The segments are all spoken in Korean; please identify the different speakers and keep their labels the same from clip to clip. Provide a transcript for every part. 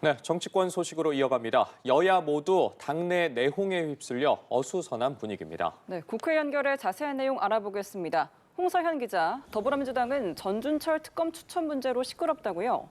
Speaker 1: 네, 정치권 소식으로 이어갑니다. 여야 모두 당내 내홍에 휩쓸려 어수선한 분위기입니다.
Speaker 2: 네, 국회 연결해 자세한 내용 알아보겠습니다. 홍서현 기자, 더불어민주당은 전준철 특검 추천 문제로 시끄럽다고요?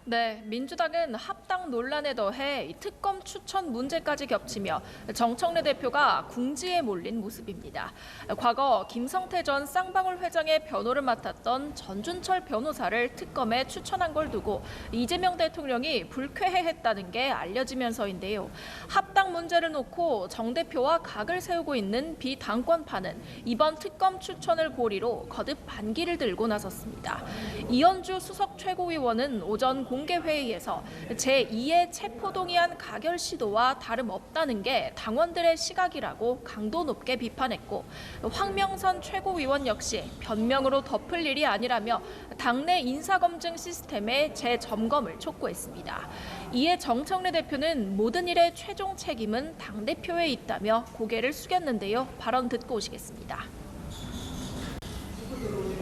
Speaker 3: 네, 민주당은 합당 논란에 더해 특검 추천 문제까지 겹치며 정청래 대표가 궁지에 몰린 모습입니다. 과거 김성태 전 쌍방울 회장의 변호를 맡았던 전준철 변호사를 특검에 추천한 걸 두고 이재명 대통령이 불쾌해했다는 게 알려지면서인데요. 합당 문제를 놓고 정 대표와 각을 세우고 있는 비당권파는 이번 특검 추천을 고리로 거듭 반기를 들고 나섰습니다. 이현주 수석 최고위원은 오전 공개회의에서 제2의 체포동의안 가결 시도와 다름없다는 게 당원들의 시각이라고 강도 높게 비판했고, 황명선 최고위원 역시 변명으로 덮을 일이 아니라며 당내 인사검증 시스템의 재점검을 촉구했습니다. 이에 정청래 대표는 모든 일의 최종 책임은 당대표에 있다며 고개를 숙였는데요. 발언 듣고 오시겠습니다.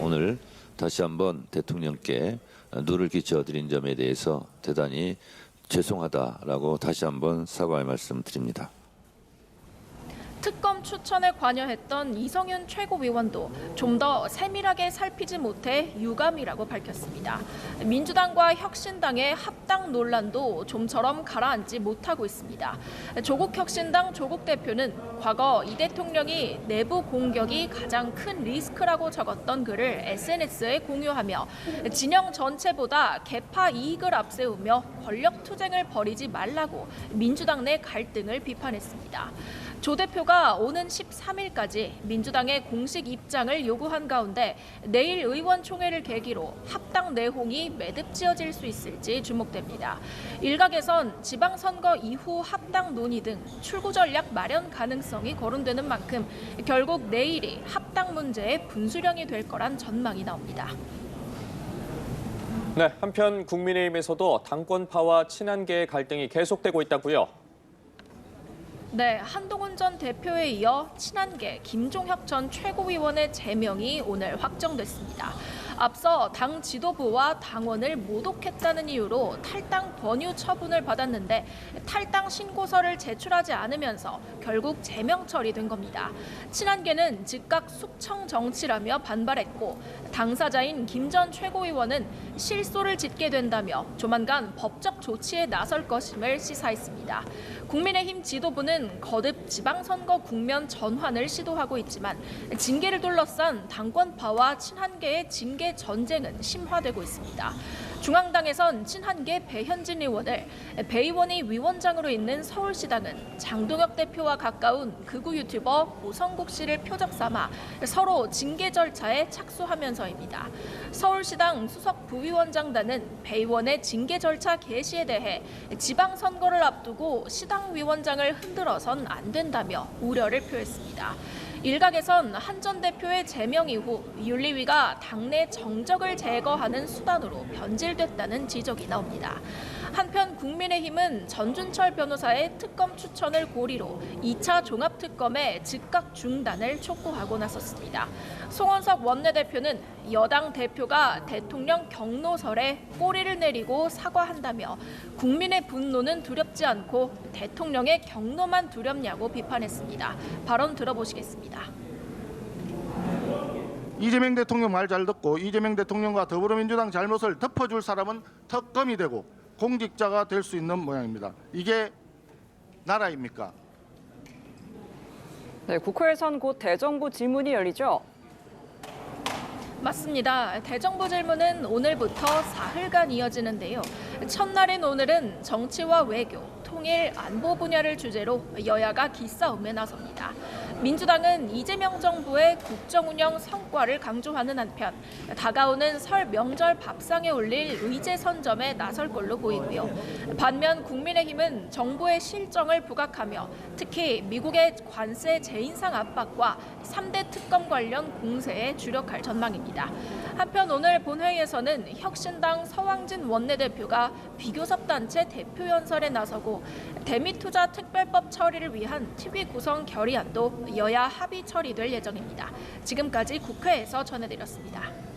Speaker 4: 오늘 다시 한번 대통령께 누를 끼쳐드린 점에 대해서 대단히 죄송하다라고 다시 한번 사과의 말씀드립니다.
Speaker 3: 특검 추천에 관여했던 이성윤 최고위원도 좀 더 세밀하게 살피지 못해 유감이라고 밝혔습니다. 민주당과 혁신당의 합당 논란도 좀처럼 가라앉지 못하고 있습니다. 조국혁신당 조국 대표는 과거 이 대통령이 내부 공격이 가장 큰 리스크라고 적었던 글을 SNS에 공유하며 진영 전체보다 계파 이익을 앞세우며 권력 투쟁을 벌이지 말라고 민주당 내 갈등을 비판했습니다. 조 대표가 오는 13일까지 민주당의 공식 입장을 요구한 가운데 내일 의원총회를 계기로 합당 내홍이 매듭지어질 수 있을지 주목됩니다. 일각에선 지방선거 이후 합당 논의 등 출구 전략 마련 가능성이 거론되는 만큼 결국 내일이 합당 문제의 분수령이 될 거란 전망이 나옵니다.
Speaker 1: 네, 한편 국민의힘에서도 당권파와 친한계의 갈등이 계속되고 있다고요.
Speaker 3: 네, 한동훈 전 대표에 이어 친한계 김종혁 전 최고위원의 제명이 오늘 확정됐습니다. 앞서 당 지도부와 당원을 모독했다는 이유로 탈당 권유 처분을 받았는데 탈당 신고서를 제출하지 않으면서 결국 제명 처리된 겁니다. 친한계는 즉각 숙청 정치라며 반발했고 당사자인 김 전 최고위원은 실소를 짓게 된다며 조만간 법적 조치에 나설 것임을 시사했습니다. 국민의힘 지도부는 거듭 지방선거 국면 전환을 시도하고 있지만 징계를 둘러싼 당권파와 친한계의 징계 전쟁은 심화되고 있습니다. 중앙당에선 친한계 배현진 의원을 배 의원이 위원장으로 있는 서울시당은 장동혁 대표와 가까운 극우 유튜버 오성국 씨를 표적 삼아 서로 징계 절차에 착수하면서입니다. 서울시당 수석 부위원장단은 배 의원의 징계 절차 개시에 대해 지방선거를 앞두고 시당 위원장을 흔들어선 안 된다며 우려를 표했습니다. 일각에선 한 전 대표의 제명 이후 윤리위가 당내 정적을 제거하는 수단으로 변질됐다는 지적이 나옵니다. 한편 국민의힘은 전준철 변호사의 특검 추천을 고리로 2차 종합특검의 즉각 중단을 촉구하고 나섰습니다. 송원석 원내대표는 여당 대표가 대통령 경로설에 꼬리를 내리고 사과한다며 국민의 분노는 두렵지 않고 대통령의 경로만 두렵냐고 비판했습니다. 발언 들어보시겠습니다.
Speaker 5: 이재명 대통령 말 잘 듣고 이재명 대통령과 더불어민주당 잘못을 덮어줄 사람은 특검이 되고 공직자가 될 수 있는 모양입니다. 이게 나라입니까?
Speaker 2: 네, 국회에선 곧 대정부 질문이 열리죠.
Speaker 3: 맞습니다. 대정부 질문은 오늘부터 사흘간 이어지는데요. 첫날인 오늘은 정치와 외교, 통일, 안보 분야를 주제로 여야가 기싸움에 나섭니다. 민주당은 이재명 정부의 국정 운영 성과를 강조하는 한편 다가오는 설 명절 밥상에 올릴 의제 선점에 나설 걸로 보이고요. 반면 국민의힘은 정부의 실정을 부각하며 특히 미국의 관세 재인상 압박과 3대 특검 관련 공세에 주력할 전망입니다. 한편 오늘 본회의에서는 혁신당 서왕진 원내대표가 비교섭 단체 대표 연설에 나서고 대미투자 특별법 처리를 위한 특위 구성 결의안도 여야 합의 처리될 예정입니다. 지금까지 국회에서 전해드렸습니다.